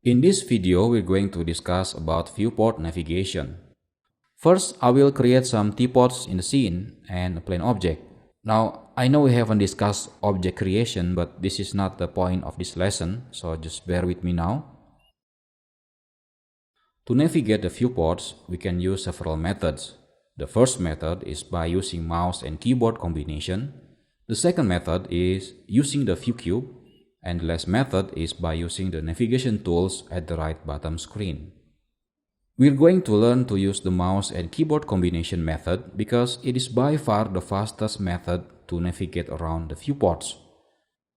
In this video, we're going to discuss about viewport navigation. First, I will create some teapots in the scene and a plain object. Now, I know we haven't discussed object creation, but this is not the point of this lesson, so just bear with me now. To navigate the viewports, we can use several methods. The first method is by using mouse and keyboard combination. The second method is using the view cube, and the last method is by using the navigation tools at the right bottom screen. We're going to learn to use the mouse and keyboard combination method because it is by far the fastest method to navigate around the viewports.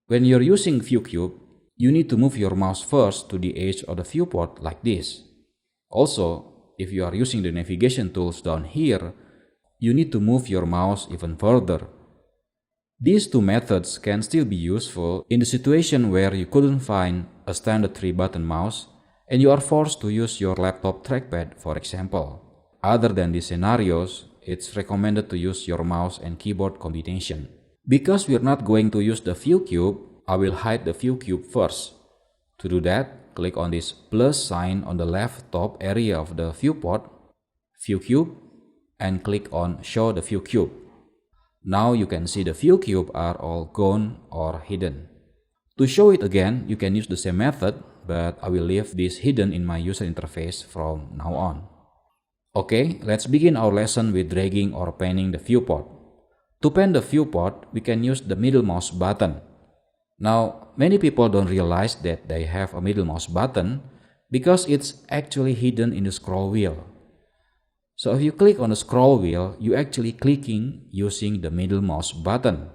When you're using view cube, you need to move your mouse first to the edge of the viewport like this. Also, if you are using the navigation tools down here, you need to move your mouse even further. These two methods can still be useful in the situation where you couldn't find a standard 3-button mouse and you are forced to use your laptop trackpad, for example. Other than these scenarios, it's recommended to use your mouse and keyboard combination. Because we're not going to use the view cube, I will hide the view cube first. To do that, click on this plus sign on the left top area of the viewport, view cube, and click on show the view cube. Now you can see the view cube are all gone or hidden. To show it again, you can use the same method, but I will leave this hidden in my user interface from now on. Okay, let's begin our lesson with dragging or panning the viewport. To pan the viewport, we can use the middle mouse button. Now, many people don't realize that they have a middle mouse button because it's actually hidden in the scroll wheel. So if you click on the scroll wheel, you actually clicking using the middle mouse button.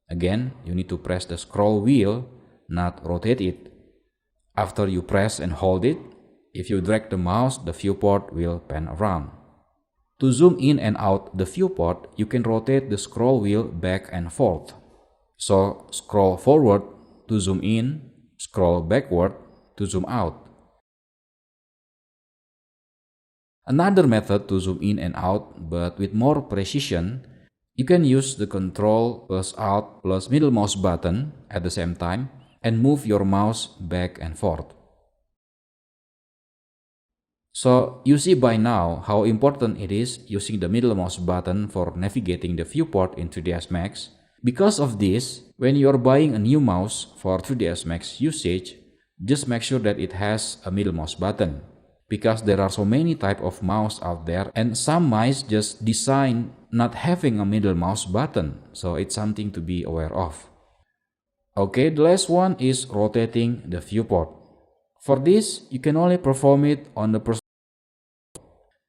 Again, you need to press the scroll wheel, not rotate it. After you press and hold it, if you drag the mouse, the viewport will pan around. To zoom in and out the viewport, you can rotate the scroll wheel back and forth. So scroll forward to zoom in, scroll backward to zoom out. Another method to zoom in and out, but with more precision, you can use the Ctrl plus Alt plus middle mouse button at the same time and move your mouse back and forth. So you see by now how important it is using the middle mouse button for navigating the viewport in 3ds Max. Because of this, when you are buying a new mouse for 3ds Max usage, just make sure that it has a middle mouse button. Because there are so many types of mouse out there and some mice just design not having a middle mouse button, so it's something to be aware of. Okay, the last one is rotating the viewport. For this, you can only perform it on the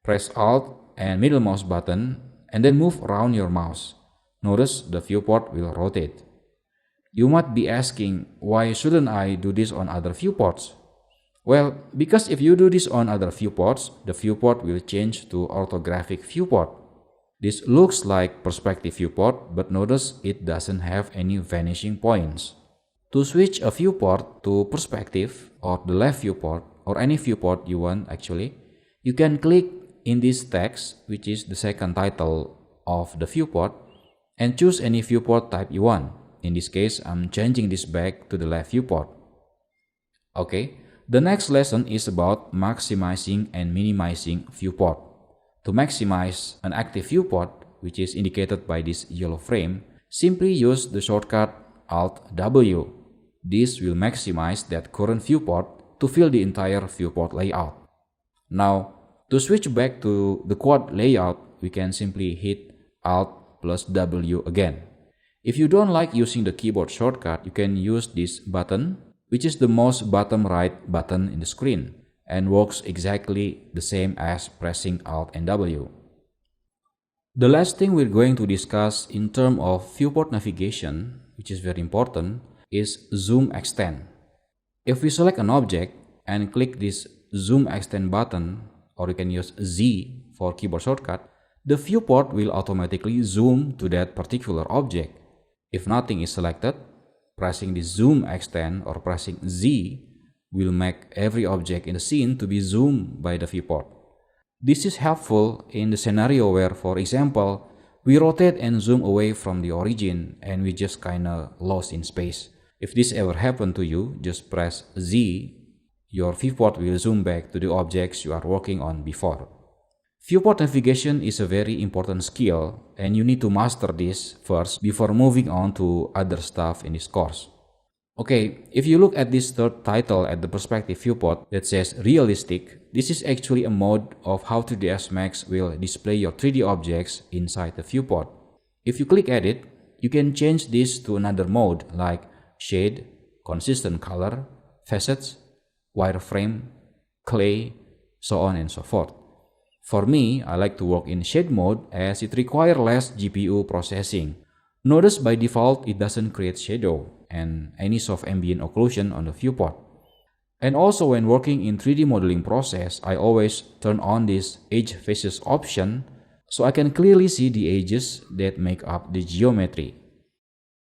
press Alt and middle mouse button and then move around your mouse. Notice the viewport will rotate. You might be asking, why shouldn't I do this on other viewports? Well, because if you do this on other viewports, the viewport will change to orthographic viewport. This looks like perspective viewport, but notice it doesn't have any vanishing points. To switch a viewport to perspective or the left viewport or any viewport you want actually, you can click in this text, which is the second title of the viewport, and choose any viewport type you want. In this case, I'm changing this back to the left viewport. Okay. The next lesson is about maximizing and minimizing viewport. To maximize an active viewport, which is indicated by this yellow frame, simply use the shortcut Alt-W. This will maximize that current viewport to fill the entire viewport layout. Now, to switch back to the quad layout, we can simply hit Alt plus W again. If you don't like using the keyboard shortcut, you can use this button, which is the most bottom right button in the screen and works exactly the same as pressing Alt and W. The last thing we're going to discuss in terms of viewport navigation, which is very important, is zoom extend. If we select an object and click this zoom extend button, or you can use Z for keyboard shortcut, the viewport will automatically zoom to that particular object. If nothing is selected, pressing the zoom extend or pressing Z will make every object in the scene to be zoomed by the viewport. This is helpful in the scenario where, for example, we rotate and zoom away from the origin and we just kinda lost in space. If this ever happened to you, just press Z your viewport will zoom back to the objects you are working on before. Viewport navigation is a very important skill, and you need to master this first before moving on to other stuff in this course. Okay, if you look at this third title at the perspective viewport that says realistic, this is actually a mode of how 3ds Max will display your 3D objects inside the viewport. If you click at it, you can change this to another mode like shade, consistent color, facets, wireframe, clay, so on and so forth. For me, I like to work in shade mode as it requires less GPU processing. Notice by default it doesn't create shadow and any soft ambient occlusion on the viewport. And also when working in 3D modeling process, I always turn on this edge faces option so I can clearly see the edges that make up the geometry.